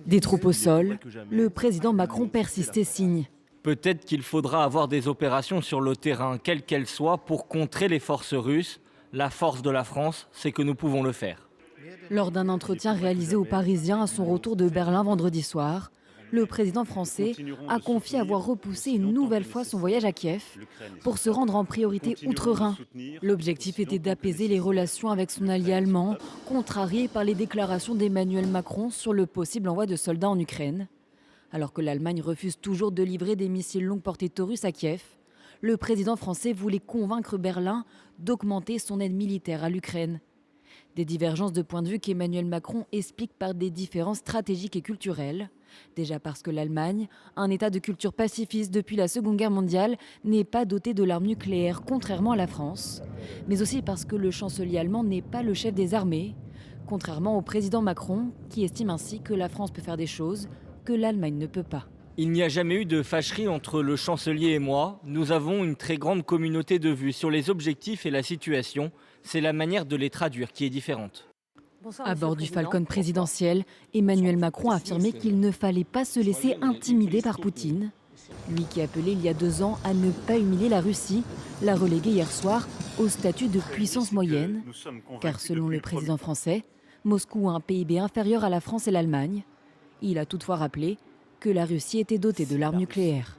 Des troupes au sol, le président Macron persiste et signe. Peut-être qu'il faudra avoir des opérations sur le terrain, quelles qu'elles soient, pour contrer les forces russes. La force de la France, c'est que nous pouvons le faire. Lors d'un entretien réalisé aux Parisiens à son retour de Berlin vendredi soir, le président français a confié avoir repoussé une nouvelle fois son voyage à Kiev pour se rendre en priorité outre-Rhin. L'objectif était d'apaiser les relations avec son allié allemand, contrarié par les déclarations d'Emmanuel Macron sur le possible envoi de soldats en Ukraine. Alors que l'Allemagne refuse toujours de livrer des missiles longue portée Taurus à Kiev, le président français voulait convaincre Berlin d'augmenter son aide militaire à l'Ukraine. Des divergences de point de vue qu'Emmanuel Macron explique par des différences stratégiques et culturelles. Déjà parce que l'Allemagne, un État de culture pacifiste depuis la Seconde Guerre mondiale, n'est pas doté de l'arme nucléaire, contrairement à la France. Mais aussi parce que le chancelier allemand n'est pas le chef des armées, contrairement au président Macron, qui estime ainsi que la France peut faire des choses que l'Allemagne ne peut pas. Il n'y a jamais eu de fâcherie entre le chancelier et moi. Nous avons une très grande communauté de vues sur les objectifs et la situation. C'est la manière de les traduire qui est différente. À bord du Falcon présidentiel, Emmanuel Macron a affirmé qu'il ne fallait pas se laisser intimider par Poutine. Lui qui appelait il y a 2 ans à ne pas humilier la Russie, l'a relégué hier soir au statut de puissance moyenne. Car selon le président français, Moscou a un PIB inférieur à la France et l'Allemagne. Il a toutefois rappelé que la Russie était dotée de l'arme nucléaire.